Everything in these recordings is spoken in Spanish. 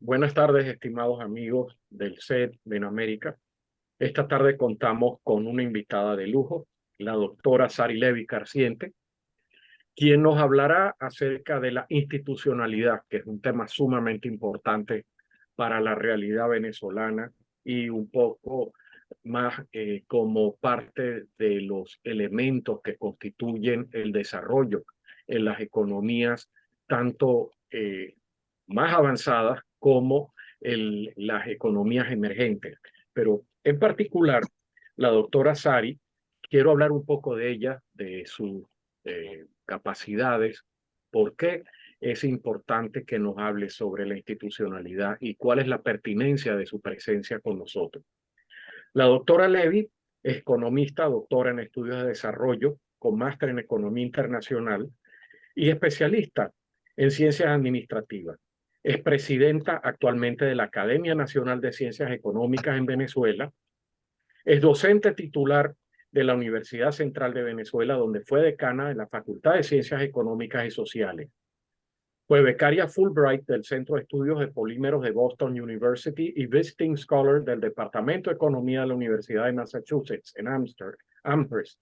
Buenas tardes, estimados amigos del CED en América. Esta tarde contamos con una invitada de lujo, la doctora Sari Levi Carciente, quien nos hablará acerca de la institucionalidad, que es un tema sumamente importante para la realidad venezolana y un poco más como parte de los elementos que constituyen el desarrollo en las economías tanto más avanzadas como las economías emergentes. Pero en particular, la doctora Sari, quiero hablar un poco de ella, de sus capacidades, por qué es importante que nos hable sobre la institucionalidad y cuál es la pertinencia de su presencia con nosotros. La doctora Levi es economista, doctora en estudios de desarrollo, con máster en economía internacional y especialista en ciencias administrativas. Es presidenta actualmente de la Academia Nacional de Ciencias Económicas en Venezuela. Es docente titular de la Universidad Central de Venezuela, donde fue decana de la Facultad de Ciencias Económicas y Sociales. Fue becaria Fulbright del Centro de Estudios de Polímeros de Boston University y Visiting Scholar del Departamento de Economía de la Universidad de Massachusetts en Amherst.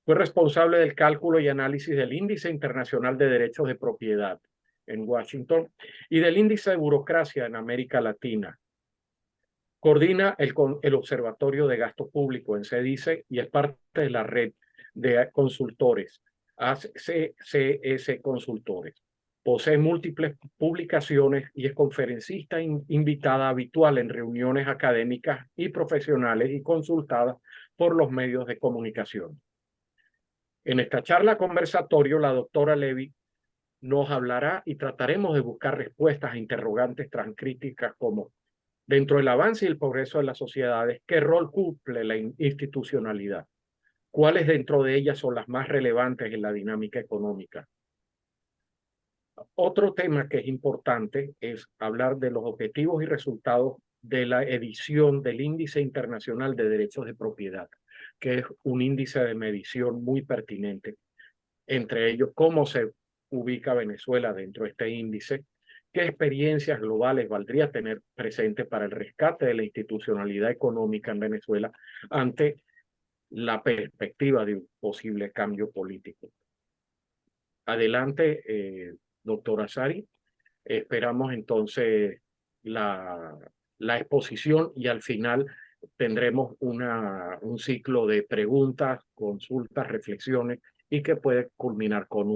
Fue responsable del cálculo y análisis del Índice Internacional de Derechos de Propiedad en Washington y del Índice de Burocracia en América Latina. Coordina el Observatorio de Gasto Público en CEDICE y es parte de la red de consultores, ACCS Consultores. Posee múltiples publicaciones y es conferencista invitada habitual en reuniones académicas y profesionales y consultada por los medios de comunicación. En esta charla conversatorio, la doctora Levi nos hablará y trataremos de buscar respuestas a interrogantes tan críticas como: dentro del avance y el progreso de las sociedades, ¿qué rol cumple la institucionalidad? ¿Cuáles dentro de ellas son las más relevantes en la dinámica económica? Otro tema que es importante es hablar de los objetivos y resultados de la edición del Índice Internacional de Derechos de Propiedad, que es un índice de medición muy pertinente. Entre ellos, cómo se ubica Venezuela dentro de este índice, qué experiencias globales valdría tener presente para el rescate de la institucionalidad económica en Venezuela ante la perspectiva de un posible cambio político. Adelante, doctora Sari. Esperamos entonces la, la exposición y al final tendremos un ciclo de preguntas, consultas, reflexiones y que puede culminar con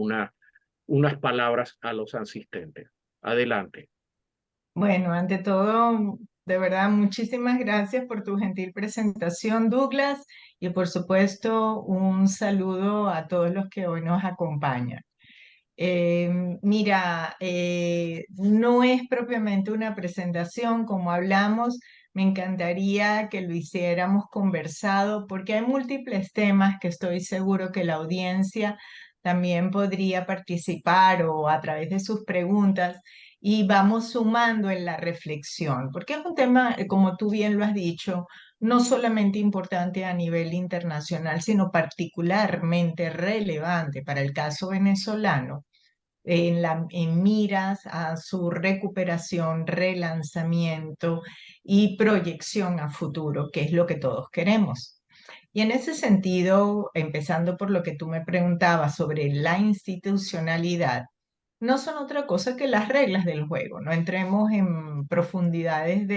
unas palabras a los asistentes. Adelante. Bueno, ante todo, de verdad, muchísimas gracias por tu gentil presentación, Douglas, y por supuesto, un saludo a todos los que hoy nos acompañan. Mira, no es propiamente una presentación como hablamos, me encantaría que lo hiciéramos conversado porque hay múltiples temas que estoy seguro que la audiencia también podría participar o a través de sus preguntas y vamos sumando en la reflexión, porque es un tema, como tú bien lo has dicho, no solamente importante a nivel internacional, sino particularmente relevante para el caso venezolano en miras a su recuperación, relanzamiento y proyección a futuro, que es lo que todos queremos. Y en ese sentido, empezando por lo que tú me preguntabas sobre la institucionalidad, no son otra cosa que las reglas del juego. No entremos en profundidades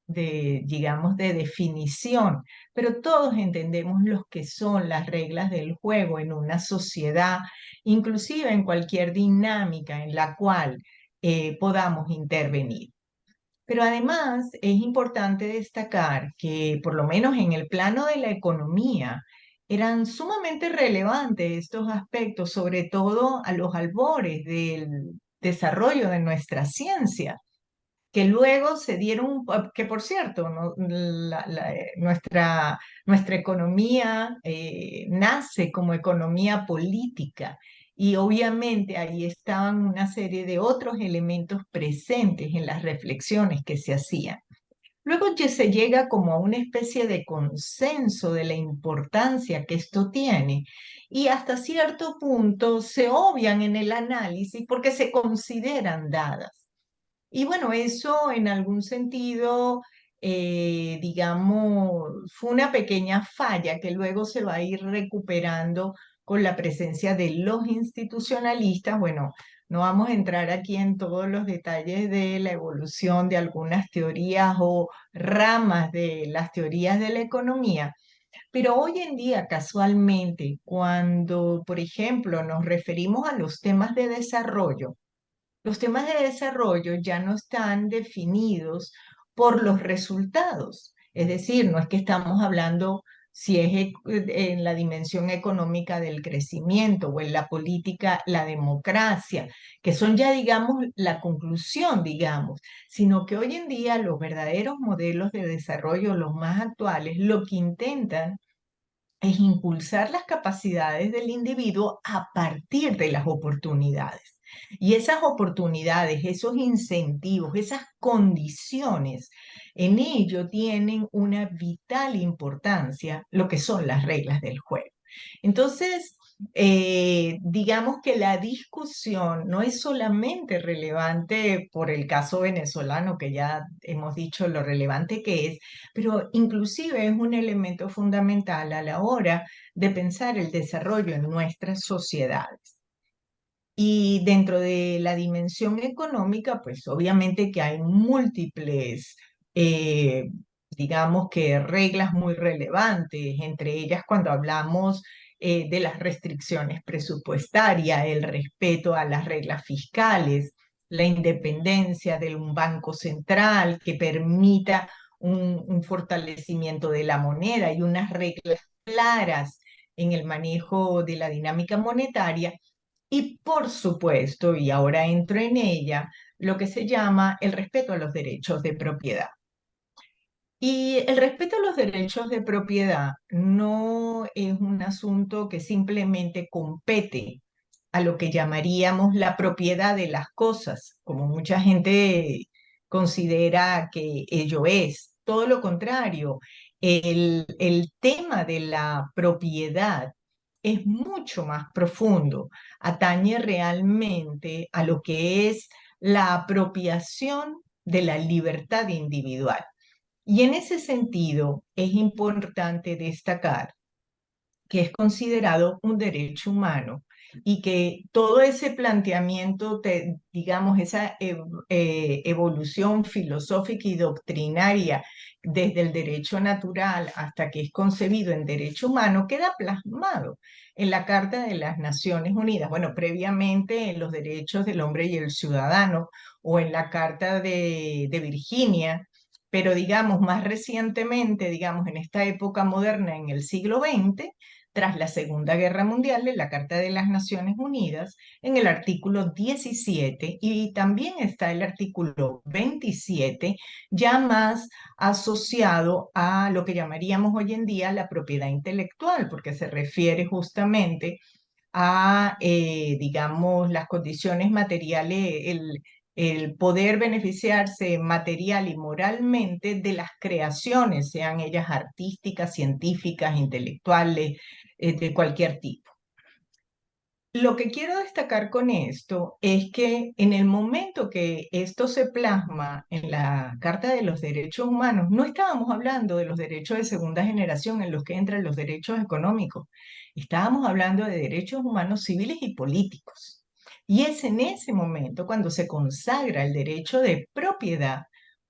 digamos, de definición, pero todos entendemos lo que son las reglas del juego en una sociedad, inclusive en cualquier dinámica en la cual podamos intervenir. Pero además es importante destacar que, por lo menos en el plano de la economía, eran sumamente relevantes estos aspectos, sobre todo a los albores del desarrollo de nuestra ciencia, que luego se dieron, que por cierto, nuestra economía nace como economía política y obviamente ahí estaban una serie de otros elementos presentes en las reflexiones que se hacían. Luego ya se llega como a una especie de consenso de la importancia que esto tiene y hasta cierto punto se obvian en el análisis porque se consideran dadas. Y bueno, eso en algún sentido, digamos, fue una pequeña falla que luego se va a ir recuperando con la presencia de los institucionalistas. Bueno, no vamos a entrar aquí en todos los detalles de la evolución de algunas teorías o ramas de las teorías de la economía, pero hoy en día, casualmente, cuando, por ejemplo, nos referimos a los temas de desarrollo ya no están definidos por los resultados. Es decir, no es que estamos hablando si es en la dimensión económica del crecimiento o en la política, la democracia, que son ya, digamos, la conclusión, digamos, sino que hoy en día los verdaderos modelos de desarrollo, los más actuales, lo que intentan es impulsar las capacidades del individuo a partir de las oportunidades. Y esas oportunidades, esos incentivos, esas condiciones, en ello tienen una vital importancia lo que son las reglas del juego. Entonces, digamos que la discusión no es solamente relevante por el caso venezolano, que ya hemos dicho lo relevante que es, pero inclusive es un elemento fundamental a la hora de pensar el desarrollo en nuestras sociedades. Y dentro de la dimensión económica, pues obviamente que hay múltiples, eh, digamos que reglas muy relevantes, entre ellas cuando hablamos de las restricciones presupuestarias, el respeto a las reglas fiscales, la independencia de un banco central que permita un fortalecimiento de la moneda y unas reglas claras en el manejo de la dinámica monetaria y por supuesto, y ahora entro en ella, lo que se llama el respeto a los derechos de propiedad. Y el respeto a los derechos de propiedad no es un asunto que simplemente compete a lo que llamaríamos la propiedad de las cosas, como mucha gente considera que ello es. Todo lo contrario, el tema de la propiedad es mucho más profundo, atañe realmente a lo que es la apropiación de la libertad individual. Y en ese sentido es importante destacar que es considerado un derecho humano y que todo ese planteamiento, digamos, esa evolución filosófica y doctrinaria desde el derecho natural hasta que es concebido en derecho humano, queda plasmado en la Carta de las Naciones Unidas, bueno, previamente en los derechos del hombre y el ciudadano o en la Carta de Virginia, pero digamos más recientemente, digamos en esta época moderna, en el siglo XX, tras la Segunda Guerra Mundial, en la Carta de las Naciones Unidas, en el artículo 17, y también está el artículo 27, ya más asociado a lo que llamaríamos hoy en día la propiedad intelectual, porque se refiere justamente a, digamos, las condiciones materiales, el poder beneficiarse material y moralmente de las creaciones, sean ellas artísticas, científicas, intelectuales, de cualquier tipo. Lo que quiero destacar con esto es que en el momento que esto se plasma en la Carta de los Derechos Humanos, no estábamos hablando de los derechos de segunda generación en los que entran los derechos económicos, estábamos hablando de derechos humanos civiles y políticos. Y es en ese momento cuando se consagra el derecho de propiedad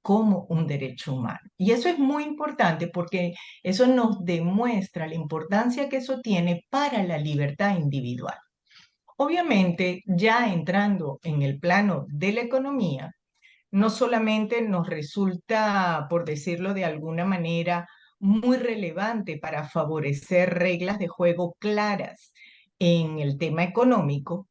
como un derecho humano. Y eso es muy importante porque eso nos demuestra la importancia que eso tiene para la libertad individual. Obviamente, ya entrando en el plano de la economía, no solamente nos resulta, por decirlo de alguna manera, muy relevante para favorecer reglas de juego claras en el tema económico,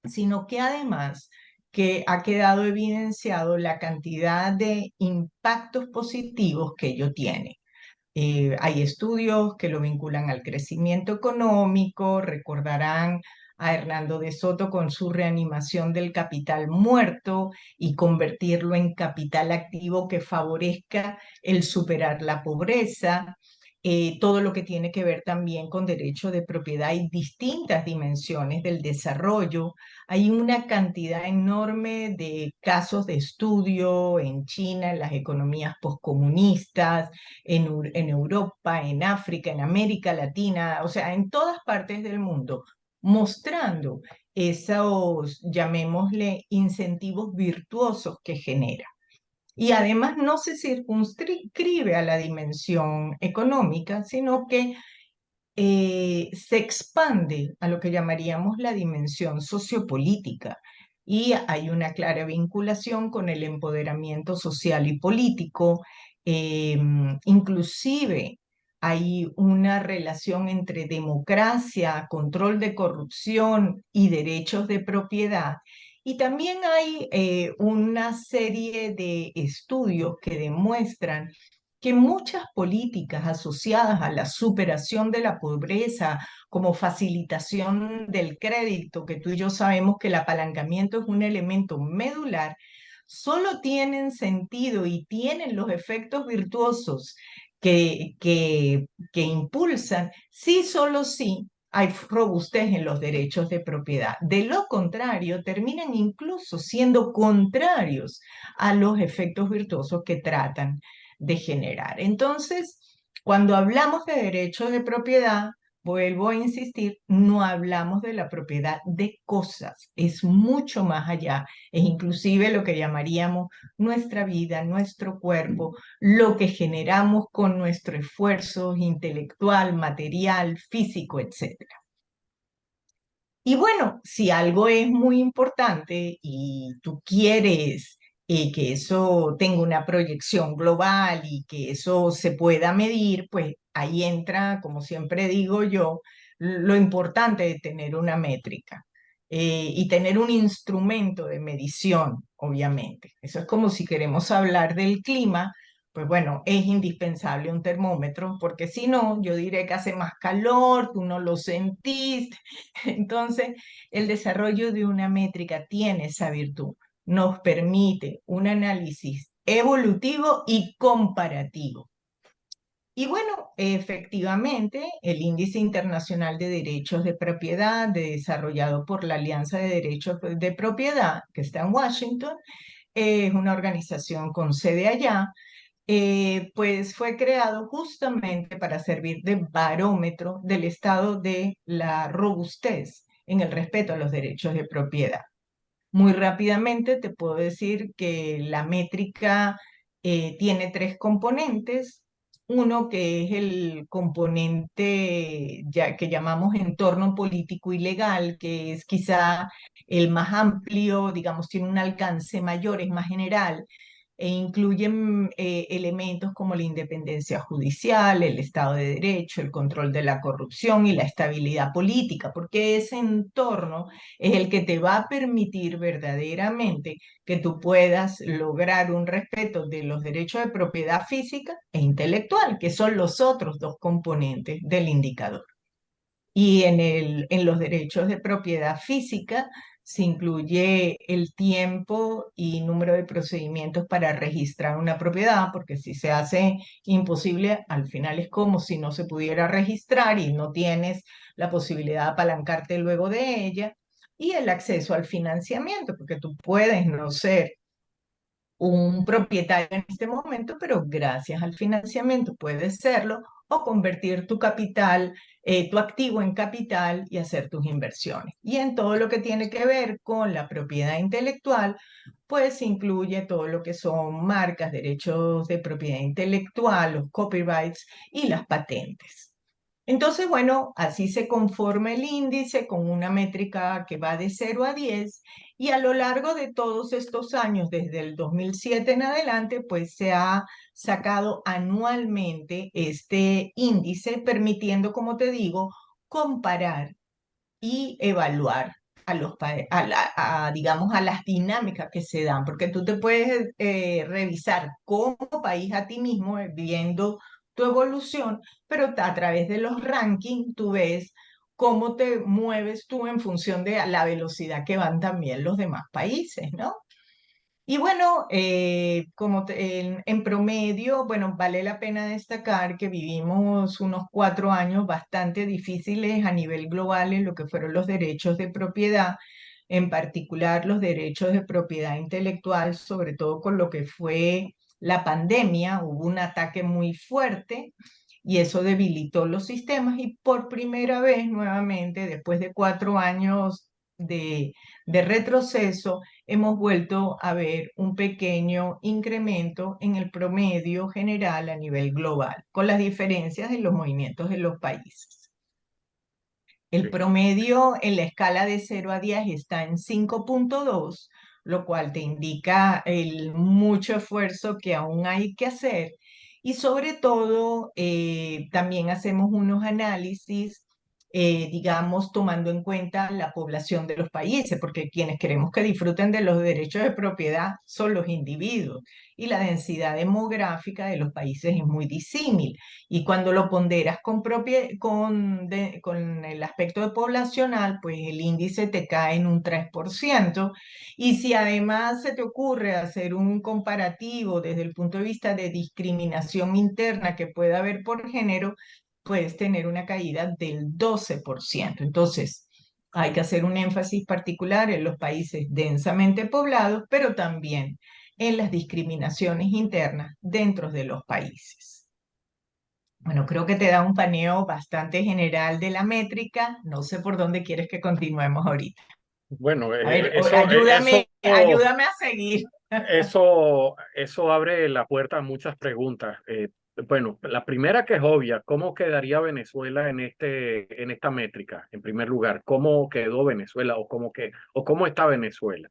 sino que además que ha quedado evidenciado la cantidad de impactos positivos que ello tiene. Hay estudios que lo vinculan al crecimiento económico, recordarán a Hernando de Soto con su reanimación del capital muerto y convertirlo en capital activo que favorezca el superar la pobreza. todo lo que tiene que ver también con derecho de propiedad y distintas dimensiones del desarrollo. Hay una cantidad enorme de casos de estudio en China, en las economías postcomunistas, en Europa, en África, en América Latina, o sea, en todas partes del mundo, mostrando esos, llamémosle, incentivos virtuosos que genera. Y además no se circunscribe a la dimensión económica, sino que se expande a lo que llamaríamos la dimensión sociopolítica. Y hay una clara vinculación con el empoderamiento social y político. eh, Inclusive hay una relación entre democracia, control de corrupción y derechos de propiedad. Y también hay una serie de estudios que demuestran que muchas políticas asociadas a la superación de la pobreza, como facilitación del crédito, que tú y yo sabemos que el apalancamiento es un elemento medular, solo tienen sentido y tienen los efectos virtuosos que impulsan si solo si hay robustez en los derechos de propiedad. De lo contrario, terminan incluso siendo contrarios a los efectos virtuosos que tratan de generar. Entonces, cuando hablamos de derechos de propiedad, vuelvo a insistir, no hablamos de la propiedad de cosas, es mucho más allá, es inclusive lo que llamaríamos nuestra vida, nuestro cuerpo, lo que generamos con nuestro esfuerzo intelectual, material, físico, etcétera. Y bueno, si algo es muy importante y tú quieres que eso tenga una proyección global y que eso se pueda medir, pues ahí entra, como siempre digo yo, lo importante de tener una métrica y tener un instrumento de medición, obviamente. Eso es como si queremos hablar del clima. Pues bueno, es indispensable un termómetro, porque si no, yo diré que hace más calor, tú no lo sentís. Entonces, el desarrollo de una métrica tiene esa virtud. Nos permite un análisis evolutivo y comparativo. Y bueno, efectivamente, el Índice Internacional de Derechos de Propiedad, desarrollado por la Alianza de Derechos de Propiedad, que está en Washington, es una organización con sede allá, pues fue creado justamente para servir de barómetro del estado de la robustez en el respeto a los derechos de propiedad. Muy rápidamente te puedo decir que la métrica tiene tres componentes. Uno que es el componente ya que llamamos entorno político y legal, que es quizá el más amplio, digamos, tiene un alcance mayor, es más general e incluyen elementos como la independencia judicial, el Estado de Derecho, el control de la corrupción y la estabilidad política, porque ese entorno es el que te va a permitir verdaderamente que tú puedas lograr un respeto de los derechos de propiedad física e intelectual, que son los otros dos componentes del indicador. Y en los derechos de propiedad física se incluye el tiempo y número de procedimientos para registrar una propiedad, porque si se hace imposible, al final es como si no se pudiera registrar y no tienes la posibilidad de apalancarte luego de ella. Y el acceso al financiamiento, porque tú puedes no ser un propietario en este momento, pero gracias al financiamiento puedes serlo o convertir tu capital, tu activo en capital y hacer tus inversiones. Y en todo lo que tiene que ver con la propiedad intelectual, pues incluye todo lo que son marcas, derechos de propiedad intelectual, los copyrights y las patentes. Entonces, bueno, así se conforma el índice con una métrica que va de 0 a 10 y a lo largo de todos estos años, desde el 2007 en adelante, pues se ha sacado anualmente este índice, permitiendo, como te digo, comparar y evaluar digamos, a las dinámicas que se dan, porque tú te puedes revisar como país a ti mismo, viendo tu evolución, pero a través de los rankings tú ves cómo te mueves tú en función de la velocidad que van también los demás países, ¿no? Y bueno, en promedio, bueno, vale la pena destacar que vivimos unos 4 años bastante difíciles a nivel global en lo que fueron los derechos de propiedad, en particular los derechos de propiedad intelectual, sobre todo con lo que fue la pandemia. Hubo un ataque muy fuerte y eso debilitó los sistemas y por primera vez nuevamente, después de 4 años de retroceso, hemos vuelto a ver un pequeño incremento en el promedio general a nivel global, con las diferencias de los movimientos de los países. El Sí. promedio en la escala de 0 a 10 está en 5,2, lo cual te indica el mucho esfuerzo que aún hay que hacer. Y sobre todo, también hacemos unos análisis, digamos, tomando en cuenta la población de los países, porque quienes queremos que disfruten de los derechos de propiedad son los individuos. Y la densidad demográfica de los países es muy disímil. Y cuando lo ponderas con el aspecto de poblacional, pues el índice te cae en un 3%. Y si además se te ocurre hacer un comparativo desde el punto de vista de discriminación interna que pueda haber por género, puedes tener una caída del 12%. Entonces, hay que hacer un énfasis particular en los países densamente poblados, pero también en las discriminaciones internas dentro de los países. Bueno, creo que te da un paneo bastante general de la métrica. No sé por dónde quieres que continuemos ahorita. Bueno, A ver, eso, ayúdame a seguir. eso abre la puerta a muchas preguntas. Bueno, la primera que es obvia, ¿cómo quedaría Venezuela en esta métrica? En primer lugar, ¿cómo quedó Venezuela o cómo está Venezuela?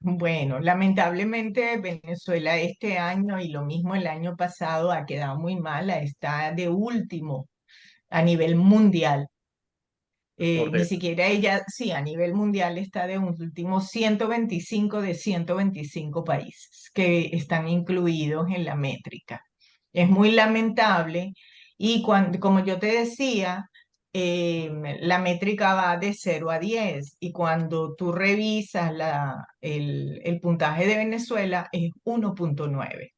Bueno, lamentablemente Venezuela este año y lo mismo el año pasado ha quedado muy mala, está de último a nivel mundial. Por Ni de- siquiera ella, sí, a nivel mundial está de último 125 de 125 países que están incluidos en la métrica. Es muy lamentable y como yo te decía, la métrica va de 0 a 10 y cuando tú revisas el puntaje de Venezuela es 1,9.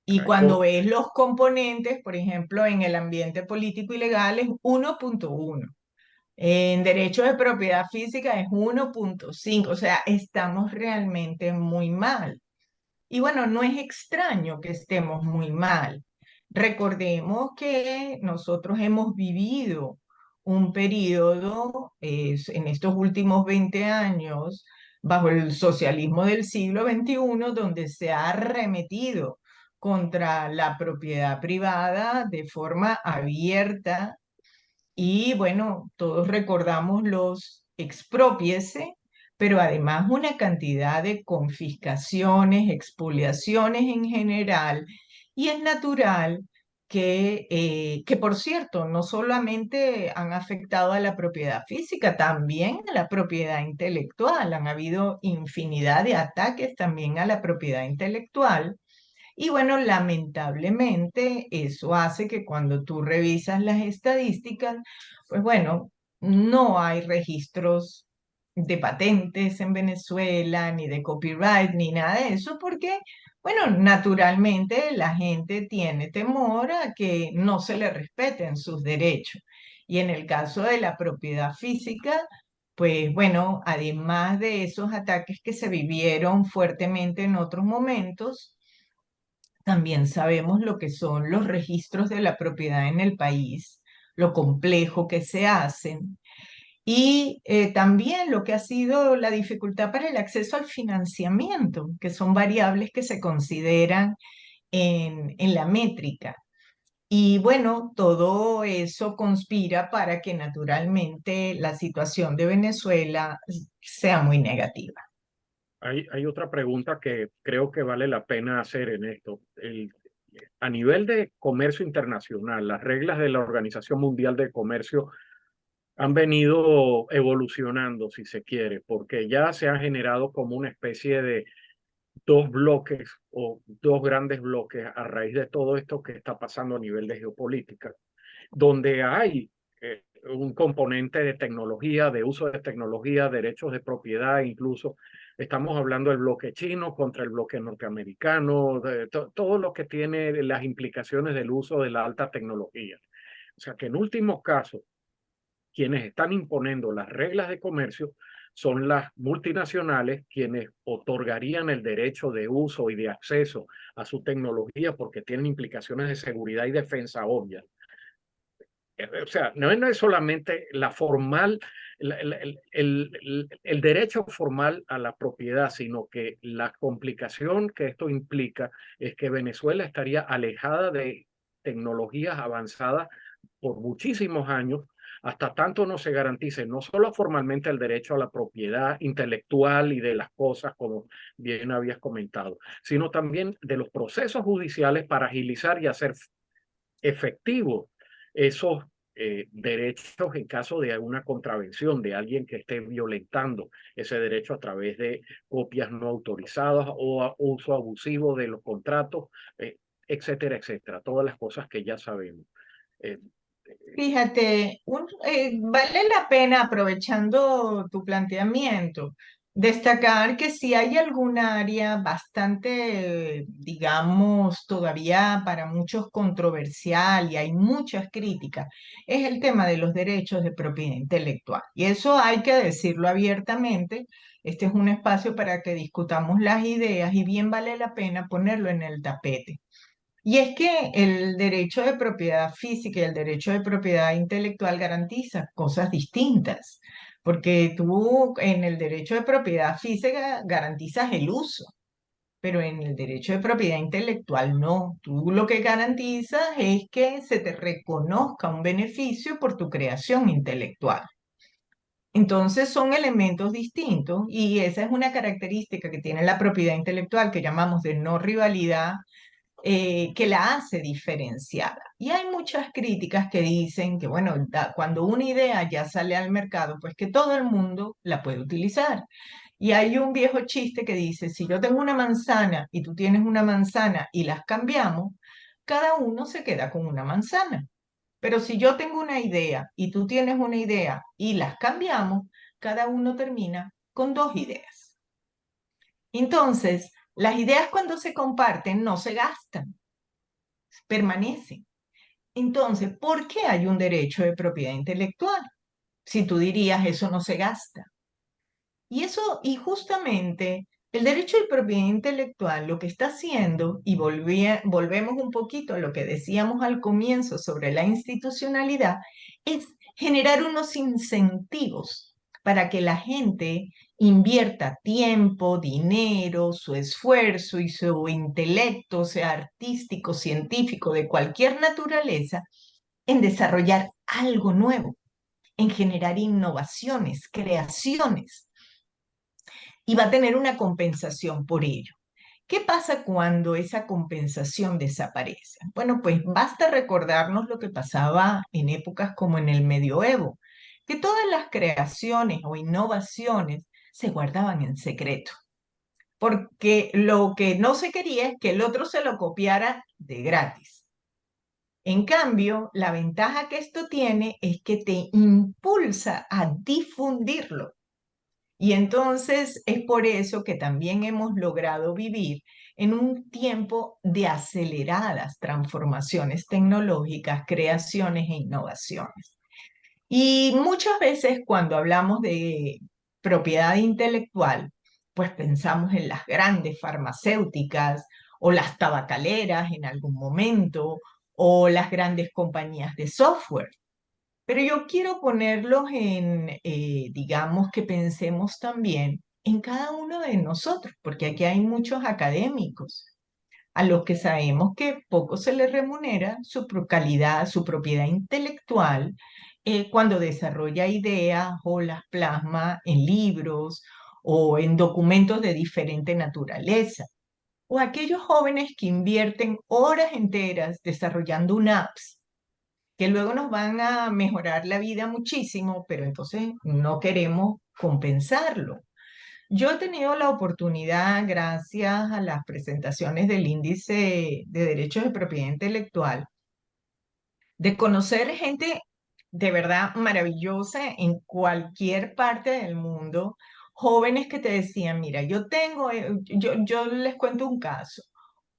Y Caray, cuando ves los componentes, por ejemplo, en el ambiente político y legal es 1,1. En derechos de propiedad física es 1,5, o sea, estamos realmente muy mal. Y bueno, no es extraño que estemos muy mal. Recordemos que nosotros hemos vivido un periodo en estos últimos 20 años bajo el socialismo del siglo XXI, donde se ha arremetido contra la propiedad privada de forma abierta y bueno, todos recordamos los expropiese, pero además una cantidad de confiscaciones, expoliaciones en general, y es natural que por cierto, no solamente han afectado a la propiedad física, también a la propiedad intelectual. Han habido infinidad de ataques también a la propiedad intelectual y bueno, lamentablemente eso hace que cuando tú revisas las estadísticas, pues bueno, no hay registros de patentes en Venezuela, ni de copyright, ni nada de eso, porque, bueno, naturalmente la gente tiene temor a que no se le respeten sus derechos. Y en el caso de la propiedad física, pues bueno, además de esos ataques que se vivieron fuertemente en otros momentos, también sabemos lo que son los registros de la propiedad en el país, lo complejo que se hacen y también lo que ha sido la dificultad para el acceso al financiamiento, que son variables que se consideran en la métrica. Y bueno, todo eso conspira para que naturalmente la situación de Venezuela sea muy negativa. hay otra pregunta que creo que vale la pena hacer en esto. A nivel de comercio internacional, las reglas de la Organización Mundial de Comercio han venido evolucionando, si se quiere, porque ya se han generado como una especie de dos bloques o dos grandes bloques a raíz de todo esto que está pasando a nivel de geopolítica, donde hay un componente de tecnología, de uso de tecnología, derechos de propiedad, incluso estamos hablando del bloque chino contra el bloque norteamericano, todo lo que tiene las implicaciones del uso de la alta tecnología. O sea que en último caso, quienes están imponiendo las reglas de comercio son las multinacionales, quienes otorgarían el derecho de uso y de acceso a su tecnología porque tienen implicaciones de seguridad y defensa obvias. O sea, no es solamente la formal, el derecho formal a la propiedad, sino que la complicación que esto implica es que Venezuela estaría alejada de tecnologías avanzadas por muchísimos años, hasta tanto no se garantice no solo formalmente el derecho a la propiedad intelectual y de las cosas, como bien habías comentado, sino también de los procesos judiciales para agilizar y hacer efectivos esos derechos en caso de una contravención de alguien que esté violentando ese derecho a través de copias no autorizadas o uso abusivo de los contratos, etcétera, etcétera. Todas las cosas que ya sabemos. Eh, Fíjate, vale la pena, aprovechando tu planteamiento, destacar que si hay alguna área bastante, digamos, todavía para muchos controversial y hay muchas críticas, es el tema de los derechos de propiedad intelectual. Y eso hay que decirlo abiertamente. Este es un espacio para que discutamos las ideas y bien vale la pena ponerlo en el tapete. Y es que el derecho de propiedad física y el derecho de propiedad intelectual garantiza cosas distintas, porque tú en el derecho de propiedad física garantizas el uso, pero en el derecho de propiedad intelectual no. Tú lo que garantizas es que se te reconozca un beneficio por tu creación intelectual. Entonces son elementos distintos y esa es una característica que tiene la propiedad intelectual que llamamos de no rivalidad, que la hace diferenciada. Y hay muchas críticas que dicen que, bueno, cuando una idea ya sale al mercado, pues que todo el mundo la puede utilizar. Y hay un viejo chiste que dice, si yo tengo una manzana y tú tienes una manzana y las cambiamos, cada uno se queda con una manzana. Pero si yo tengo una idea y tú tienes una idea y las cambiamos, cada uno termina con dos ideas. Entonces, las ideas cuando se comparten no se gastan, permanecen. Entonces, ¿por qué hay un derecho de propiedad intelectual? Si tú dirías, eso no se gasta. Y eso, y justamente el derecho de propiedad intelectual lo que está haciendo, y volvemos un poquito a lo que decíamos al comienzo sobre la institucionalidad, es generar unos incentivos para que la gente invierta tiempo, dinero, su esfuerzo y su intelecto, sea artístico, científico, de cualquier naturaleza, en desarrollar algo nuevo, en generar innovaciones, creaciones, y va a tener una compensación por ello. ¿Qué pasa cuando esa compensación desaparece? Bueno, pues basta recordarnos lo que pasaba en épocas como en el medioevo, que todas las creaciones o innovaciones se guardaban en secreto, porque lo que no se quería es que el otro se lo copiara de gratis. En cambio, la ventaja que esto tiene es que te impulsa a difundirlo. Y entonces es por eso que también hemos logrado vivir en un tiempo de aceleradas transformaciones tecnológicas, creaciones e innovaciones. Y muchas veces cuando hablamos de propiedad intelectual, pues pensamos en las grandes farmacéuticas o las tabacaleras en algún momento o las grandes compañías de software. Pero yo quiero ponerlos en, digamos que pensemos también en cada uno de nosotros, porque aquí hay muchos académicos a los que sabemos que poco se les remunera su calidad, su propiedad intelectual, cuando desarrolla ideas o las plasma en libros o en documentos de diferente naturaleza. O aquellos jóvenes que invierten horas enteras desarrollando un apps que luego nos van a mejorar la vida muchísimo, pero entonces no queremos compensarlo. Yo he tenido la oportunidad, gracias a las presentaciones del Índice de Derechos de Propiedad Intelectual, de conocer gente de verdad maravillosa en cualquier parte del mundo. Jóvenes que te decían, mira, yo les cuento un caso.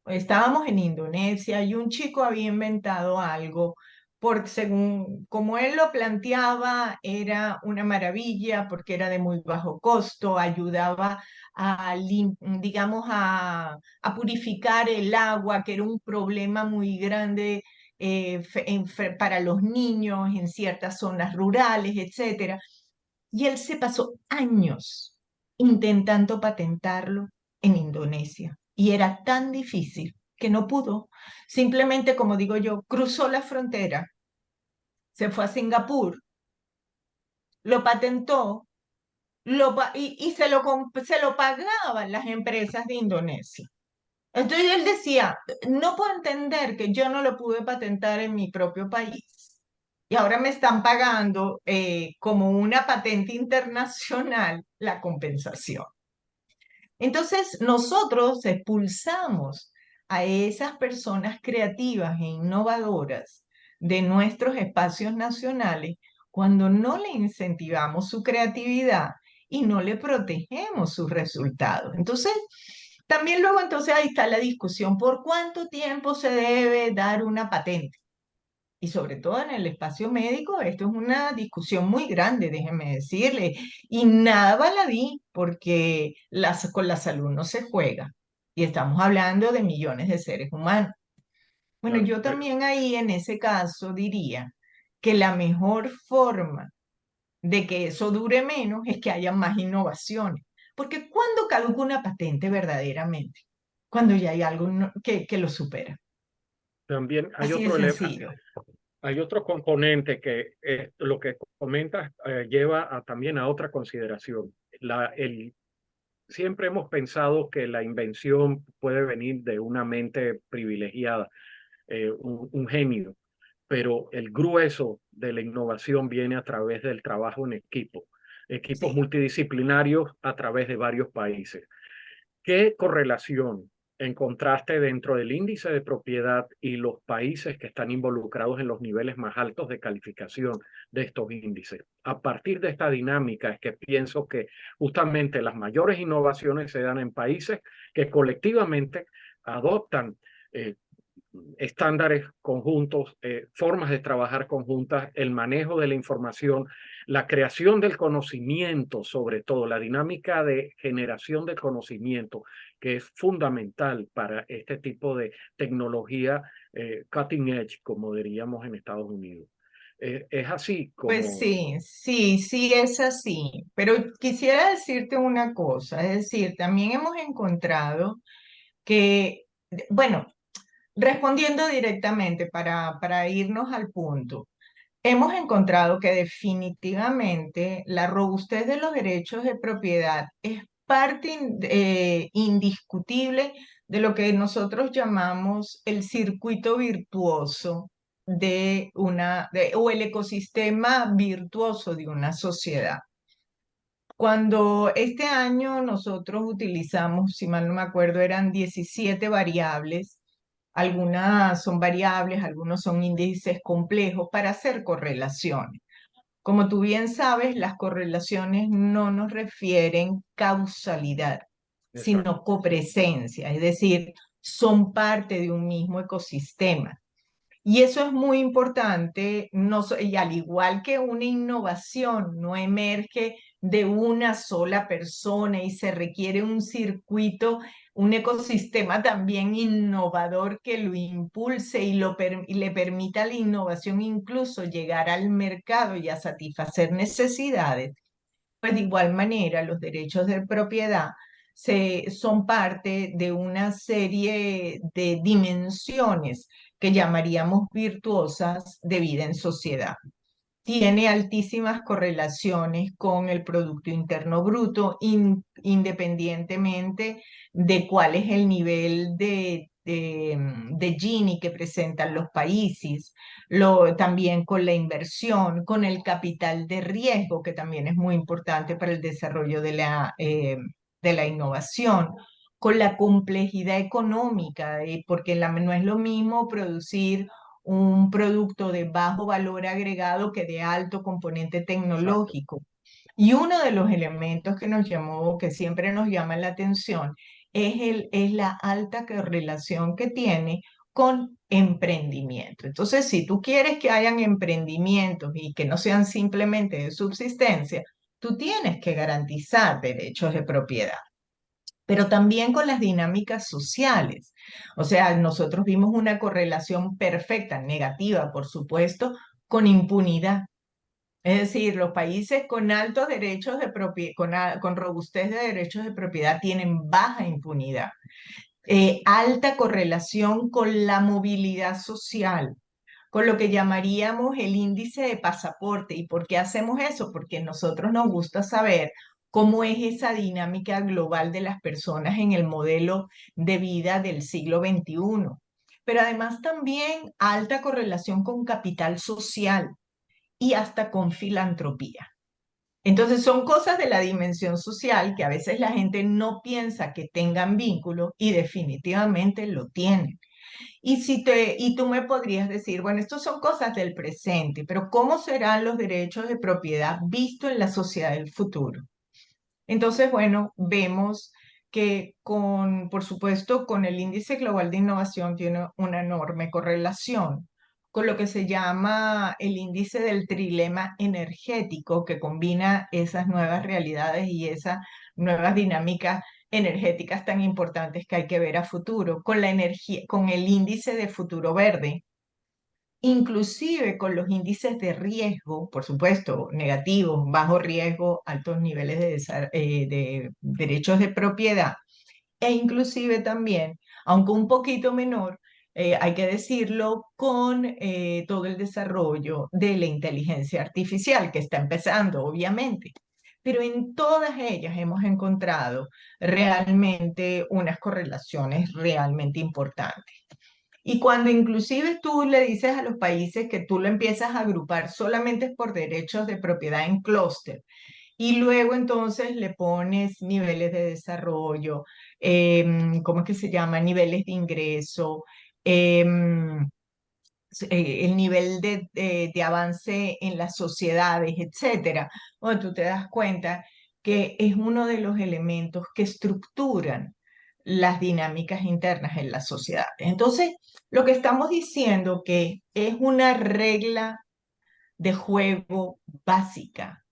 Estábamos en Indonesia y un chico había inventado algo porque según como él lo planteaba era una maravilla porque era de muy bajo costo, ayudaba digamos a purificar el agua, que era un problema muy grande para los niños en ciertas zonas rurales, etcétera. Y él se pasó años intentando patentarlo en Indonesia. Y era tan difícil que no pudo. Simplemente, como digo yo, cruzó la frontera, se fue a Singapur, lo patentó y se lo pagaban las empresas de Indonesia. Entonces él decía, no puedo entender que yo no lo pude patentar en mi propio país. Y ahora me están pagando como una patente internacional la compensación. Entonces, nosotros expulsamos a esas personas creativas e innovadoras de nuestros espacios nacionales cuando no le incentivamos su creatividad y no le protegemos sus resultados. Entonces, también luego entonces ahí está la discusión por cuánto tiempo se debe dar una patente. Y sobre todo en el espacio médico, esto es una discusión muy grande, déjeme decirle, y nada baladí, porque con la salud no se juega. Y estamos hablando de millones de seres humanos. Bueno, Claro, yo también ahí en ese caso diría que la mejor forma de que eso dure menos es que haya más innovaciones. Porque ¿cuándo caduca una patente verdaderamente? Cuando ya hay algo que lo supera. también Así de sencillo. hay otro componente que lo que comentas lleva también a otra consideración. Siempre hemos pensado que la invención puede venir de una mente privilegiada, un genio, pero el grueso de la innovación viene a través del trabajo en equipo, equipos Sí. multidisciplinarios a través de varios países. ¿Qué correlación encontraste dentro del índice de propiedad y los países que están involucrados en los niveles más altos de calificación de estos índices? A partir de esta dinámica es que pienso que justamente las mayores innovaciones se dan en países que colectivamente adoptan eh, estándares conjuntos, formas de trabajar conjuntas, el manejo de la información, la creación del conocimiento, sobre todo la dinámica de generación de conocimiento, que es fundamental para este tipo de tecnología cutting edge, como diríamos en Estados Unidos. Es así Pues como, sí, sí, sí es así, pero quisiera decirte una cosa, es decir, también hemos encontrado que, bueno, respondiendo directamente para irnos al punto, hemos encontrado que definitivamente la robustez de los derechos de propiedad es parte indiscutible de lo que nosotros llamamos el circuito virtuoso o el ecosistema virtuoso de una sociedad. Cuando este año nosotros utilizamos, si mal no me acuerdo, eran 17 variables, algunas son variables, algunos son índices complejos para hacer correlaciones. Como tú bien sabes, las correlaciones no nos refieren causalidad, exacto, sino copresencia, es decir, son parte de un mismo ecosistema. Y eso es muy importante, y al igual que una innovación no emerge de una sola persona y se requiere un circuito, un ecosistema también innovador que lo impulse y le permita a la innovación incluso llegar al mercado y a satisfacer necesidades. Pues de igual manera, los derechos de propiedad son parte de una serie de dimensiones que llamaríamos virtuosas de vida en sociedad. Tiene altísimas correlaciones con el Producto Interno Bruto, independientemente de cuál es el nivel de Gini que presentan los países, también con la inversión, con el capital de riesgo, que también es muy importante para el desarrollo de la innovación, con la complejidad económica, porque no es lo mismo producir un producto de bajo valor agregado que de alto componente exacto. tecnológico. Y uno de los elementos que nos llamó, que siempre nos llama la atención, es la alta correlación que tiene con emprendimiento. Entonces, si tú quieres que hayan emprendimientos y que no sean simplemente de subsistencia, tú tienes que garantizar derechos de propiedad, pero también con las dinámicas sociales. O sea, nosotros vimos una correlación perfecta, negativa, por supuesto, con impunidad. Es decir, los países con altos derechos de propiedad, con robustez de derechos de propiedad tienen baja impunidad, alta correlación con la movilidad social, con lo que llamaríamos el índice de pasaporte. ¿Y por qué hacemos eso? Porque a nosotros nos gusta saber cómo es esa dinámica global de las personas en el modelo de vida del siglo XXI. Pero además también alta correlación con capital social y hasta con filantropía. Entonces son cosas de la dimensión social que a veces la gente no piensa que tengan vínculo y definitivamente lo tienen. Y tú me podrías decir, bueno, estos son cosas del presente, pero ¿cómo serán los derechos de propiedad visto en la sociedad del futuro? Entonces, bueno, vemos que por supuesto, con el índice global de innovación tiene una enorme correlación con lo que se llama el índice del trilema energético, que combina esas nuevas realidades y esas nuevas dinámicas energéticas tan importantes que hay que ver a futuro, con la energía, con el índice de futuro verde, inclusive con los índices de riesgo, por supuesto, negativos, bajo riesgo, altos niveles de derechos de propiedad, e inclusive también, aunque un poquito menor, hay que decirlo, con todo el desarrollo de la inteligencia artificial que está empezando, obviamente. Pero en todas ellas hemos encontrado realmente unas correlaciones realmente importantes. Y cuando inclusive tú le dices a los países que tú lo empiezas a agrupar solamente por derechos de propiedad en clúster, y luego entonces le pones niveles de desarrollo, ¿cómo es que se llama? Niveles de ingreso, el nivel de avance en las sociedades, etcétera. Bueno, tú te das cuenta que es uno de los elementos que estructuran las dinámicas internas en las sociedades. Entonces, lo que estamos diciendo que es una regla de juego básica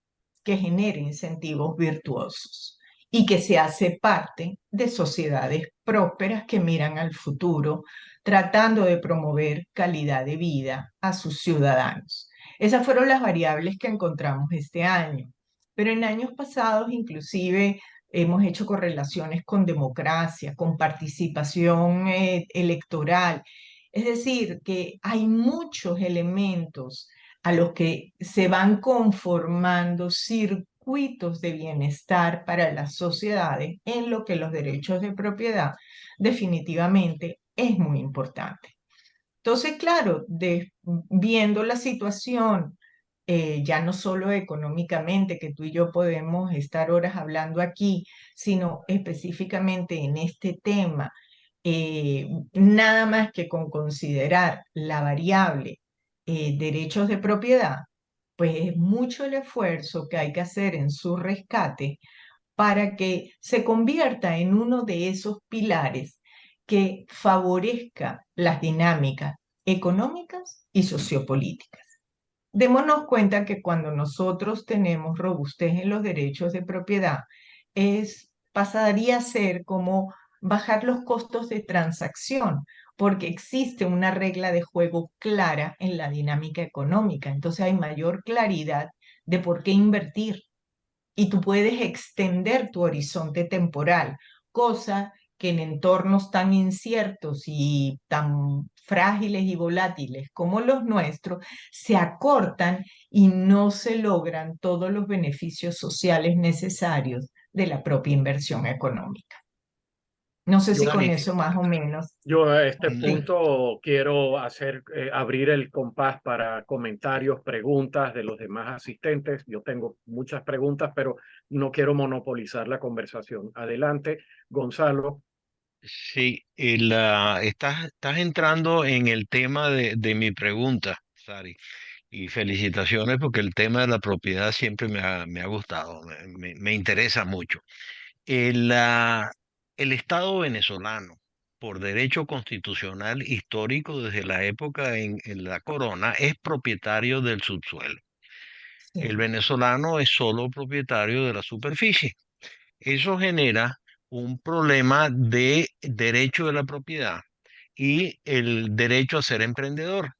que genere incentivos virtuosos y que se hace parte de sociedades prósperas que miran al futuro, tratando de promover calidad de vida a sus ciudadanos. Esas fueron las variables que encontramos este año, pero en años pasados inclusive hemos hecho correlaciones con democracia, con participación electoral. Es decir, que hay muchos elementos a los que se van conformando circuitos de bienestar para las sociedades, en lo que los derechos de propiedad definitivamente es muy importante. Entonces, claro, viendo la situación, ya no solo económicamente, que tú y yo podemos estar horas hablando aquí, sino específicamente en este tema, nada más que con considerar la variable derechos de propiedad, pues es mucho el esfuerzo que hay que hacer en su rescate para que se convierta en uno de esos pilares que favorezca las dinámicas económicas y sociopolíticas. Démonos cuenta que cuando nosotros tenemos robustez en los derechos de propiedad, pasaría a ser como bajar los costos de transacción, porque existe una regla de juego clara en la dinámica económica. Entonces hay mayor claridad de por qué invertir y tú puedes extender tu horizonte temporal, cosa que en entornos tan inciertos y tan frágiles y volátiles como los nuestros, se acortan y no se logran todos los beneficios sociales necesarios de la propia inversión económica. No sé si con Giovanni, eso más o menos. yo a este Sí. punto quiero abrir el compás para comentarios, preguntas de los demás asistentes. Yo tengo muchas preguntas, pero no quiero monopolizar la conversación. Adelante, Gonzalo. Sí, estás entrando en el tema de mi pregunta, Sari, y felicitaciones porque el tema de la propiedad siempre me ha gustado, me interesa mucho. El, ah, el Estado venezolano, por derecho constitucional histórico desde la época en la corona, es propietario del subsuelo. El Sí. venezolano es solo propietario de la superficie. Eso genera un problema de derecho de la propiedad y el derecho a ser emprendedor.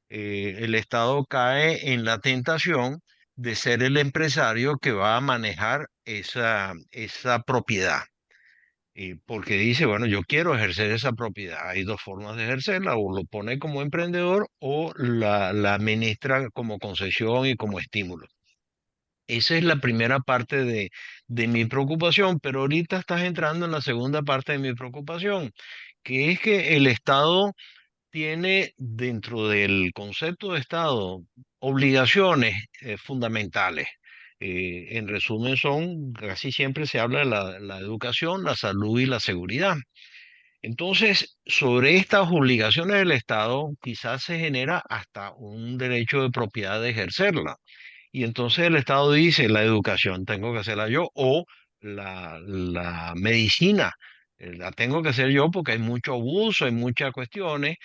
El Estado cae en la tentación de ser el empresario que va a manejar esa propiedad. Porque dice, bueno, yo quiero ejercer esa propiedad. Hay dos formas de ejercerla, o lo pone como emprendedor o la administra como concesión y como estímulo. Esa es la primera parte de mi preocupación, pero ahorita estás entrando en la segunda parte de mi preocupación, que es que el Estado tiene dentro del concepto de Estado obligaciones fundamentales. En resumen, casi siempre se habla de la educación, la salud y la seguridad. Entonces, sobre estas obligaciones del Estado, quizás se genera hasta un derecho de propiedad de ejercerla. Y entonces el Estado dice, la educación tengo que hacerla yo o la medicina la tengo que hacer yo porque hay mucho abuso, hay muchas cuestiones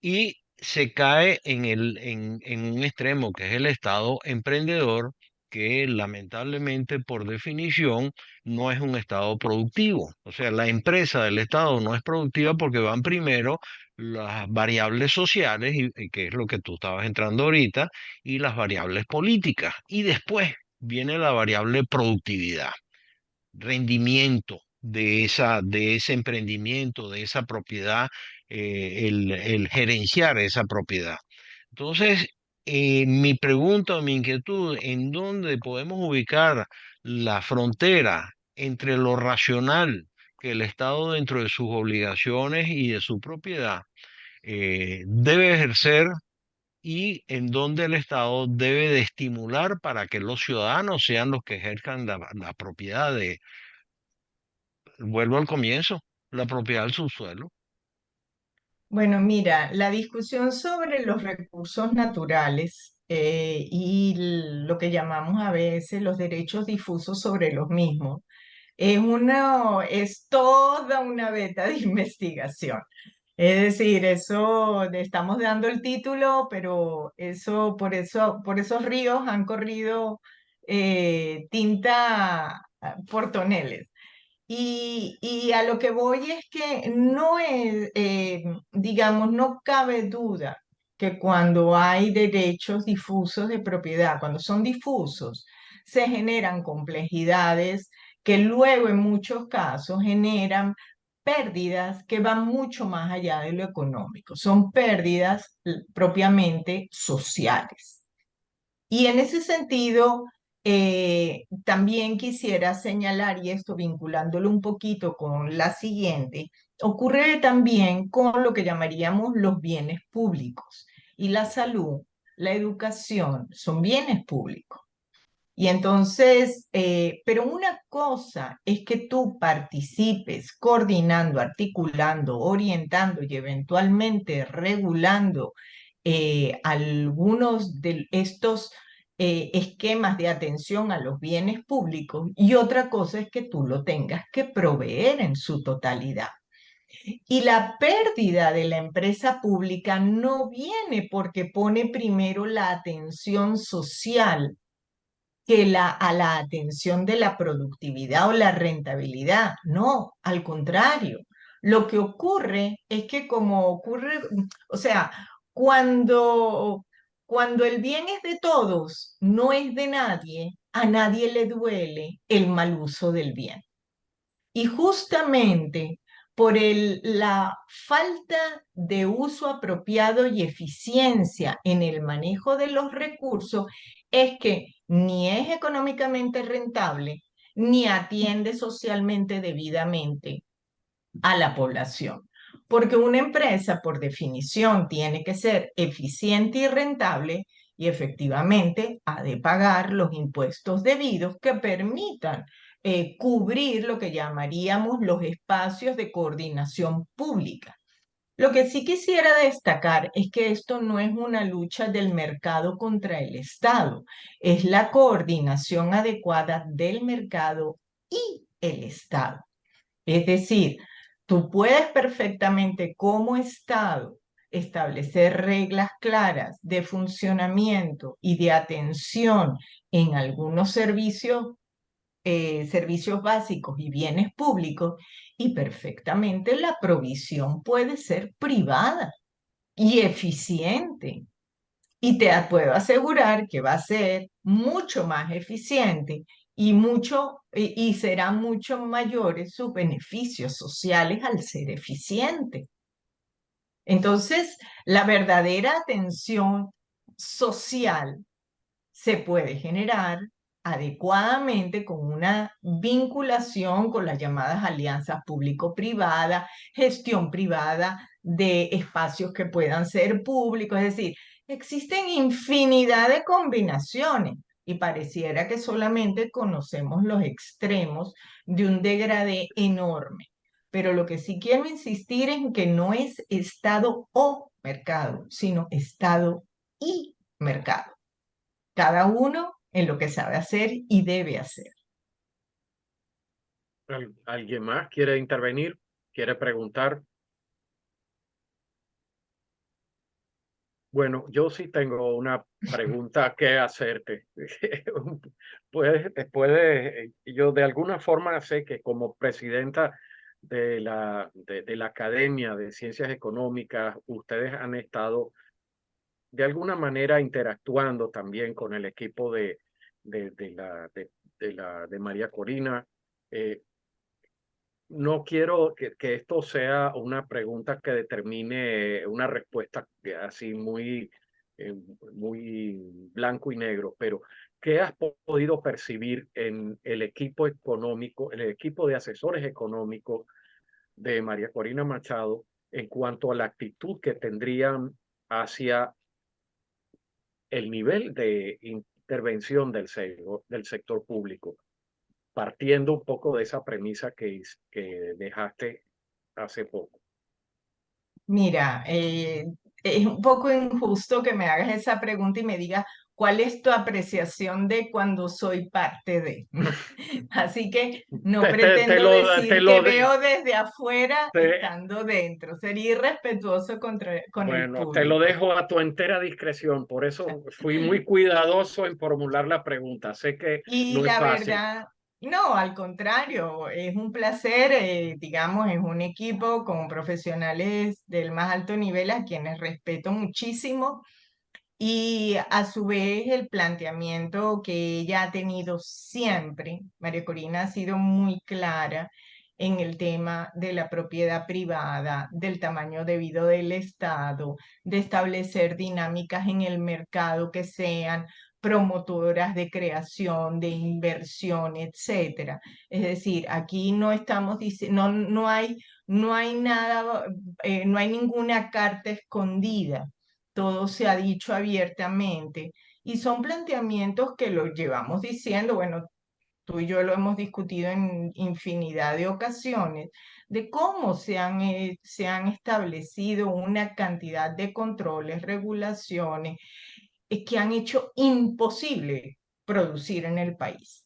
y se cae en un extremo que es el Estado emprendedor, que lamentablemente por definición no es un Estado productivo. O sea, la empresa del Estado no es productiva porque van primero las variables sociales, y que es lo que tú estabas entrando ahorita, y las variables políticas. Y después viene la variable productividad, rendimiento de ese emprendimiento, de esa propiedad, el gerenciar esa propiedad. Entonces, mi pregunta o mi inquietud, ¿en dónde podemos ubicar la frontera entre lo racional que el Estado dentro de sus obligaciones y de su propiedad debe ejercer y en dónde el Estado debe de estimular para que los ciudadanos sean los que ejerzan la propiedad vuelvo al comienzo, la propiedad del subsuelo? Bueno, mira, la discusión sobre los recursos naturales y lo que llamamos a veces los derechos difusos sobre los mismos es toda una beta de investigación. Es decir, eso le estamos dando el título, pero por esos ríos han corrido tinta por toneles. Y a lo que voy es que no es, digamos, no cabe duda que cuando hay derechos difusos de propiedad, cuando son difusos, se generan complejidades que luego en muchos casos generan pérdidas que van mucho más allá de lo económico. Son pérdidas propiamente sociales. Y en ese sentido, también quisiera señalar, y esto vinculándolo un poquito con la siguiente, ocurre también con lo que llamaríamos los bienes públicos. Y la salud, la educación son bienes públicos. Y entonces, pero una cosa es que tú participes coordinando, articulando, orientando y eventualmente regulando algunos de estos esquemas de atención a los bienes públicos y otra cosa es que tú lo tengas que proveer en su totalidad. Y la pérdida de la empresa pública no viene porque pone primero la atención social a la atención de la productividad o la rentabilidad. No, al contrario. Lo que ocurre es que como ocurre, o sea, cuando, cuando el bien es de todos, no es de nadie, a nadie le duele el mal uso del bien. Y justamente por la falta de uso apropiado y eficiencia en el manejo de los recursos es que ni es económicamente rentable ni atiende socialmente debidamente a la población. Porque una empresa, por definición, tiene que ser eficiente y rentable y efectivamente ha de pagar los impuestos debidos que permitan cubrir lo que llamaríamos los espacios de coordinación pública. Lo que sí quisiera destacar es que esto no es una lucha del mercado contra el Estado, es la coordinación adecuada del mercado y el Estado. Es decir, tú puedes perfectamente como Estado establecer reglas claras de funcionamiento y de atención en algunos servicios básicos y bienes públicos, y perfectamente la provisión puede ser privada y eficiente. Y te puedo asegurar que va a ser mucho más eficiente y serán mucho mayores sus beneficios sociales al ser eficiente. Entonces, la verdadera atención social se puede generar adecuadamente con una vinculación con las llamadas alianzas público-privada, gestión privada de espacios que puedan ser públicos, es decir, existen infinidad de combinaciones y pareciera que solamente conocemos los extremos de un degradé enorme. Pero lo que sí quiero insistir es que no es Estado o mercado, sino Estado y mercado, cada uno en lo que sabe hacer y debe hacer. ¿Alguien más quiere intervenir? ¿Quiere preguntar? Bueno, yo sí tengo una pregunta que hacerte. Yo de alguna forma sé que como presidenta de la Academia de Ciencias Económicas, ustedes han estado de alguna manera interactuando también con el equipo de María Corina. Eh, no quiero que esto sea una pregunta que determine una respuesta así eh, muy blanco y negro, pero ¿qué has podido percibir en el equipo económico, en el equipo de asesores económicos de María Corina Machado en cuanto a la actitud que tendrían hacia el nivel de intervención del sector público, partiendo un poco de esa premisa que dejaste hace poco? Mira, es un poco injusto que me hagas esa pregunta y me digas cuál es tu apreciación de cuando soy parte de. Así que no Te, te, te pretendo lo, te decir que lo de- veo desde afuera te- estando dentro. Sería irrespetuoso con el bueno, te lo público. dejo a tu entera discreción, por eso fui muy cuidadoso en formular la pregunta. Sé que Y no es la fácil. verdad, no, al contrario, es un placer, digamos, es un equipo con profesionales del más alto nivel a quienes respeto muchísimo y a su vez el planteamiento que ella ha tenido siempre, María Corina ha sido muy clara en el tema de la propiedad privada, del tamaño debido del Estado, de establecer dinámicas en el mercado que sean promotoras de creación, de inversión, etcétera. Es decir, aquí no estamos diciendo, no hay nada, no hay ninguna carta escondida, todo se ha dicho abiertamente y son planteamientos que los llevamos diciendo, bueno, tú y yo lo hemos discutido en infinidad de ocasiones, de cómo se han establecido una cantidad de controles, regulaciones, que han hecho imposible producir en el país.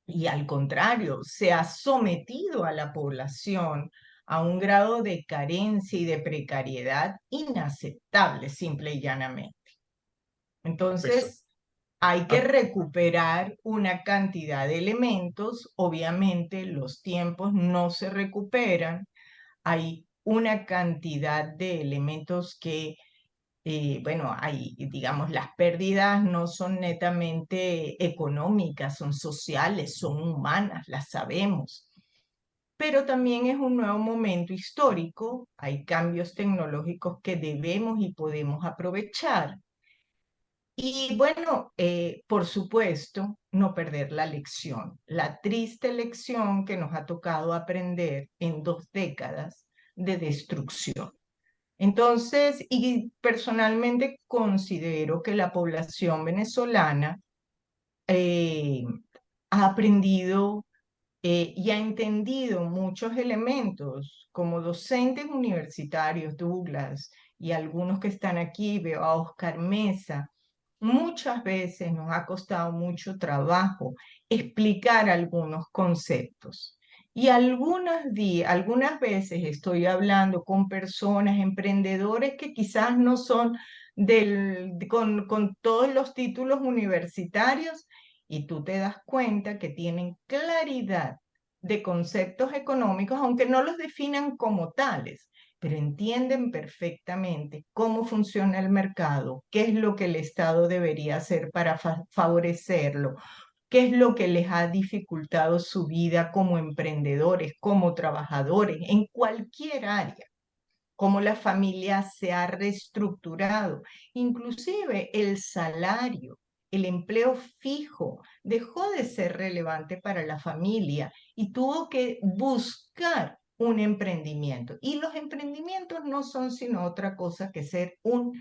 Y al contrario, se ha sometido a la población a un grado de carencia y de precariedad inaceptable, simple y llanamente. Eso. Entonces, hay que Ah, recuperar una cantidad de elementos. Obviamente, los tiempos no se recuperan. Hay una cantidad de elementos que bueno, hay, digamos, las pérdidas no son netamente económicas, son sociales, son humanas, las sabemos. Pero también es un nuevo momento histórico, hay cambios tecnológicos que debemos y podemos aprovechar. Y bueno, por supuesto, no perder la lección, la triste lección que nos ha tocado aprender en 2 décadas de destrucción. Entonces, y personalmente considero que la población venezolana eh, ha aprendido y ha entendido muchos elementos como docentes universitarios, Douglas, y algunos que están aquí, veo a Oscar Mesa. Muchas veces nos ha costado mucho trabajo explicar algunos conceptos. Y algunas veces estoy hablando con personas, emprendedores que quizás no son con todos los títulos universitarios, y tú te das cuenta que tienen claridad de conceptos económicos, aunque no los definan como tales, pero entienden perfectamente cómo funciona el mercado, qué es lo que el Estado debería hacer para favorecerlo, qué es lo que les ha dificultado su vida como emprendedores, como trabajadores, en cualquier área, cómo la familia se ha reestructurado, inclusive el salario. El empleo fijo dejó de ser relevante para la familia y tuvo que buscar un emprendimiento. Y los emprendimientos no son sino otra cosa que ser un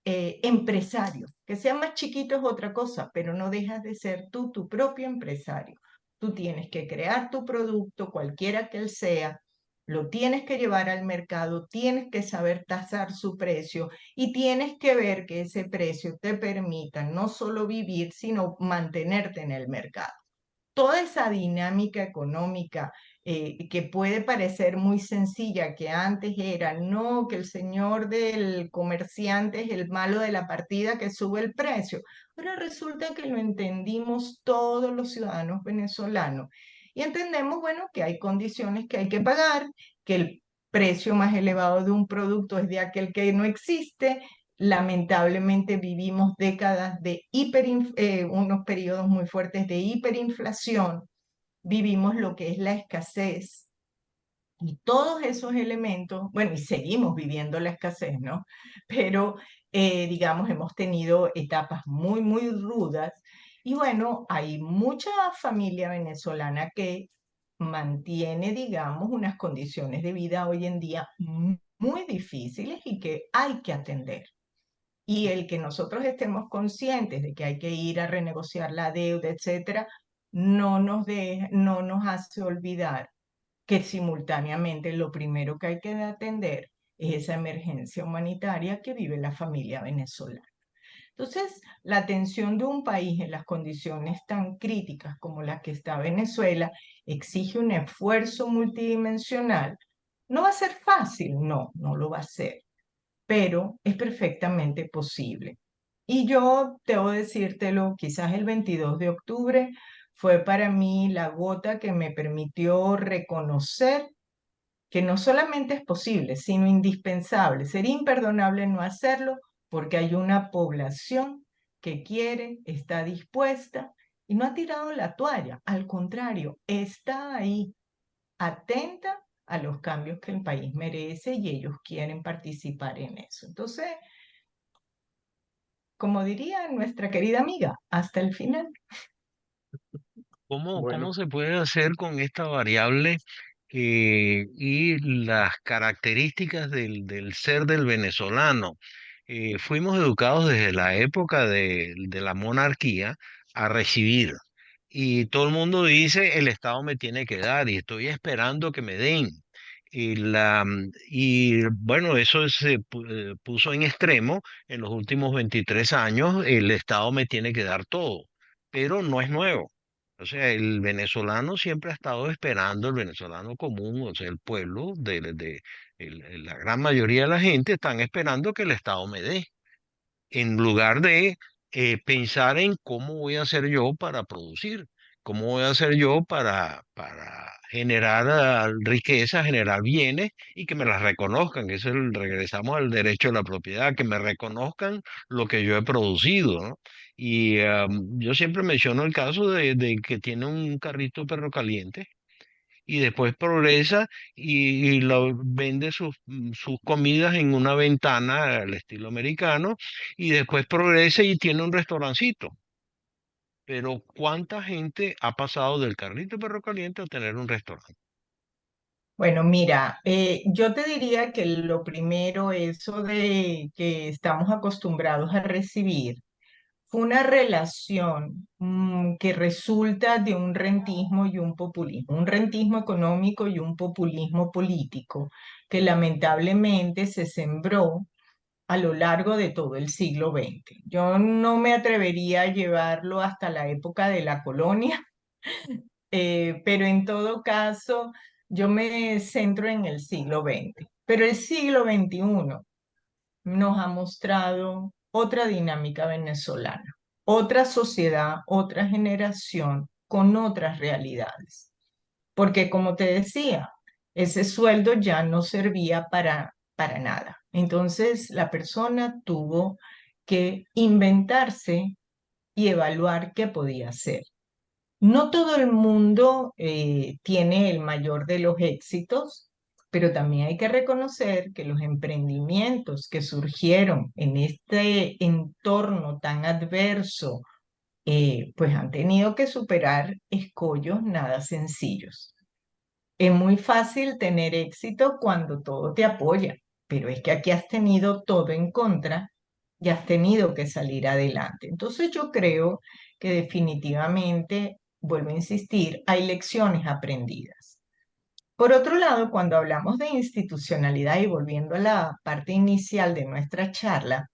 empresario. Que sea más chiquito es otra cosa, pero no dejas de ser tú tu propio empresario. Tú tienes que crear tu producto, cualquiera que él sea, lo tienes que llevar al mercado, tienes que saber tasar su precio y tienes que ver que ese precio te permita no solo vivir, sino mantenerte en el mercado. Toda esa dinámica económica que puede parecer muy sencilla, que antes era, no, que el señor del comerciante es el malo de la partida que sube el precio. Pero resulta que lo entendimos todos los ciudadanos venezolanos y entendemos, bueno, que hay condiciones que hay que pagar, que el precio más elevado de un producto es de aquel que no existe. Lamentablemente vivimos décadas de unos periodos muy fuertes de hiperinflación, vivimos lo que es la escasez y todos esos elementos, bueno, y seguimos viviendo la escasez, ¿no? Pero, digamos, hemos tenido etapas muy, muy rudas y bueno, hay mucha familia venezolana que mantiene, digamos, unas condiciones de vida hoy en día muy difíciles y que hay que atender. Y el que nosotros estemos conscientes de que hay que ir a renegociar la deuda, etcétera, no nos hace olvidar que simultáneamente lo primero que hay que atender es esa emergencia humanitaria que vive la familia venezolana. Entonces, la atención de un país en las condiciones tan críticas como las que está Venezuela exige un esfuerzo multidimensional. ¿No va a ser fácil? No, no lo va a ser, pero es perfectamente posible. Y yo debo decírtelo, quizás el 22 de octubre fue para mí la gota que me permitió reconocer que no solamente es posible, sino indispensable. Sería imperdonable no hacerlo porque hay una población que quiere, está dispuesta y no ha tirado la toalla. Al contrario, está ahí, atenta a los cambios que el país merece y ellos quieren participar en eso. Entonces, como diría nuestra querida amiga, hasta el final. ¿Cómo Bueno, se puede hacer con esta variable y las características del ser del venezolano? Fuimos educados desde la época de la monarquía a recibir. Y todo el mundo dice, el Estado me tiene que dar y estoy esperando que me den. Y bueno, eso se puso en extremo en los últimos 23 años, el Estado me tiene que dar todo, pero no es nuevo. O sea, el venezolano siempre ha estado esperando, el venezolano común, o sea, el pueblo, la gran mayoría de la gente están esperando que el Estado me dé, en lugar de pensar en cómo voy a hacer yo para producir, cómo voy a hacer yo para generar riqueza, generar bienes y que me las reconozcan, que regresamos al derecho de la propiedad, que me reconozcan lo que yo he producido, ¿no? Y yo siempre menciono el caso de que tiene un carrito perro caliente y después progresa y vende sus comidas en una ventana al estilo americano y después progresa y tiene un restaurancito. Pero ¿cuánta gente ha pasado del carrito perro caliente a tener un restaurante? Bueno, mira, yo te diría que lo primero, eso de que estamos acostumbrados a recibir, fue una relación que resulta de un rentismo y un populismo, un rentismo económico y un populismo político que lamentablemente se sembró a lo largo de todo el siglo XX. Yo no me atrevería a llevarlo hasta la época de la colonia, pero en todo caso yo me centro en el siglo XX. Pero el siglo XXI nos ha mostrado otra dinámica venezolana, otra sociedad, otra generación con otras realidades. Porque como te decía, ese sueldo ya no servía para nada. Entonces la persona tuvo que inventarse y evaluar qué podía hacer. No todo el mundo tiene el mayor de los éxitos, pero también hay que reconocer que los emprendimientos que surgieron en este entorno tan adverso, pues han tenido que superar escollos nada sencillos. Es muy fácil tener éxito cuando todo te apoya, pero es que aquí has tenido todo en contra y has tenido que salir adelante. Entonces yo creo que definitivamente, vuelvo a insistir, hay lecciones aprendidas. Por otro lado, cuando hablamos de institucionalidad y volviendo a la parte inicial de nuestra charla,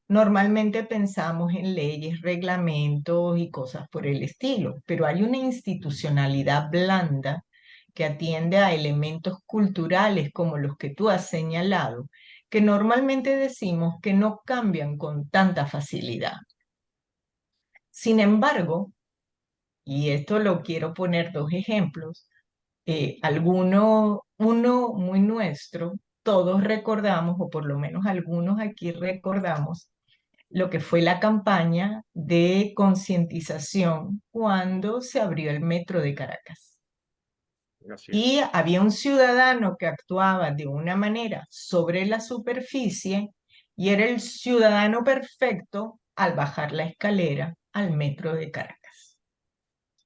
normalmente pensamos en leyes, reglamentos y cosas por el estilo, pero hay una institucionalidad blanda que atiende a elementos culturales como los que tú has señalado, que normalmente decimos que no cambian con tanta facilidad. Sin embargo, y esto lo quiero poner dos ejemplos, uno muy nuestro, todos recordamos, o por lo menos algunos aquí recordamos, lo que fue la campaña de concientización cuando se abrió el metro de Caracas. Así es. Y había un ciudadano que actuaba de una manera sobre la superficie y era el ciudadano perfecto al bajar la escalera al metro de Caracas.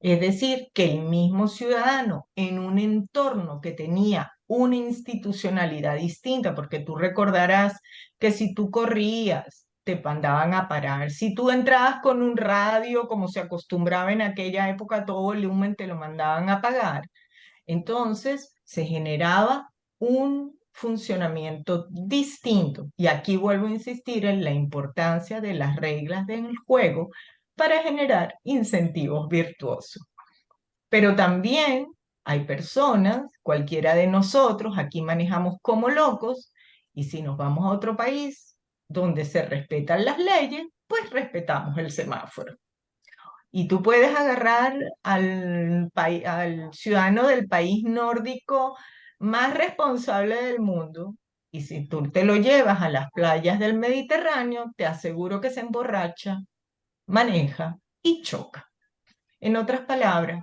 Es decir, que el mismo ciudadano en un entorno que tenía una institucionalidad distinta, porque tú recordarás que si tú corrías, te mandaban a parar. Si tú entrabas con un radio, como se acostumbraba en aquella época, todo volumen te lo mandaban a apagar. Entonces se generaba un funcionamiento distinto. Y aquí vuelvo a insistir en la importancia de las reglas del juego para generar incentivos virtuosos. Pero también hay personas, cualquiera de nosotros, aquí manejamos como locos, y si nos vamos a otro país donde se respetan las leyes, pues respetamos el semáforo. Y tú puedes agarrar al ciudadano del país nórdico más responsable del mundo, y si tú te lo llevas a las playas del Mediterráneo, te aseguro que se emborracha, maneja y choca. En otras palabras,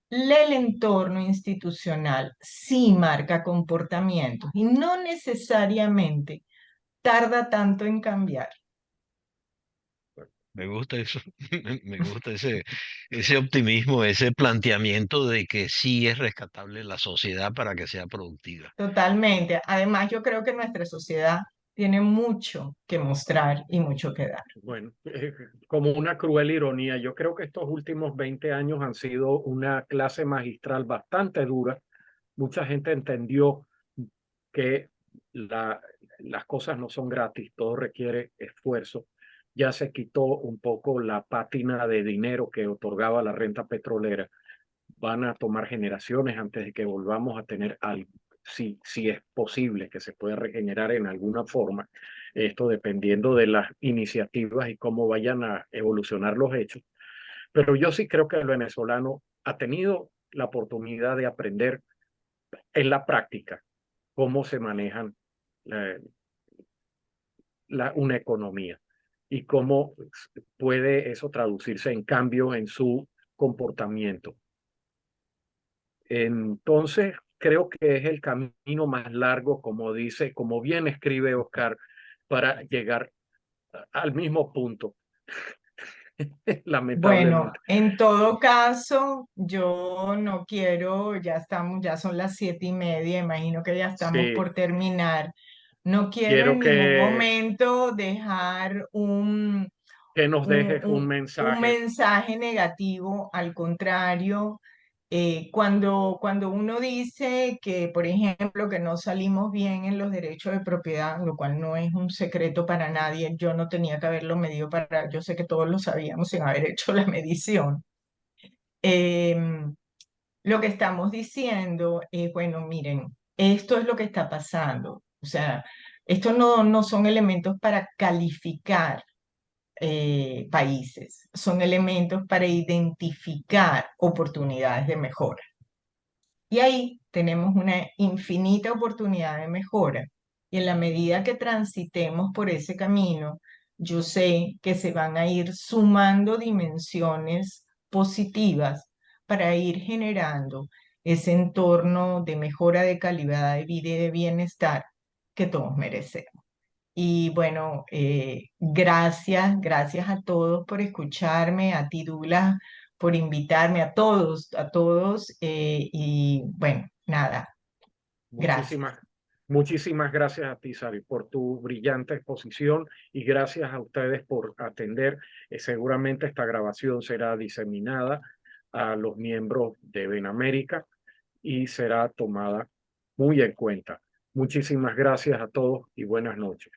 el entorno institucional sí marca comportamientos y no necesariamente tarda tanto en cambiar. Me gusta eso, me gusta ese optimismo, ese planteamiento de que sí es rescatable la sociedad para que sea productiva. Totalmente. Además, yo creo que nuestra sociedad tiene mucho que mostrar y mucho que dar. Bueno, como una cruel ironía, yo creo que estos últimos 20 años han sido una clase magistral bastante dura. Mucha gente entendió que las cosas no son gratis, todo requiere esfuerzo. Ya se quitó un poco la pátina de dinero que otorgaba la renta petrolera. Van a tomar generaciones antes de que volvamos a tener algo, si es posible que se pueda regenerar en alguna forma, esto dependiendo de las iniciativas y cómo vayan a evolucionar los hechos. Pero yo sí creo que el venezolano ha tenido la oportunidad de aprender en la práctica cómo se manejan la, una economía y cómo puede eso traducirse en cambio en su comportamiento. Entonces, creo que es el camino más largo, como dice, como bien escribe Oscar, para llegar al mismo punto, Bueno, lamentablemente. en todo caso, yo no quiero, ya estamos, ya son las 7:30, imagino que ya estamos Sí, por terminar. No quiero quiero en ningún que, momento dejar Que nos dejes un un mensaje. mensaje negativo, al contrario. Cuando uno dice que, por ejemplo, que no salimos bien en los derechos de propiedad, lo cual no es un secreto para nadie, yo no tenía que haberlo medido yo sé que todos lo sabíamos sin haber hecho la medición. Em, lo que estamos diciendo es, bueno, miren, esto es lo que está pasando. O sea, estos no son elementos para calificar países, son elementos para identificar oportunidades de mejora. Y ahí tenemos una infinita oportunidad de mejora. Y en la medida que transitemos por ese camino, yo sé que se van a ir sumando dimensiones positivas para ir generando ese entorno de mejora de calidad de vida y de bienestar que todos merecemos. Y bueno, gracias a todos por escucharme, a ti, Douglas, por invitarme, a todos, y bueno, nada, gracias. Muchísimas gracias a ti, Sari, por tu brillante exposición y gracias a ustedes por atender. Seguramente esta grabación será diseminada a los miembros de Benamérica y será tomada muy en cuenta. Muchísimas gracias a todos y buenas noches.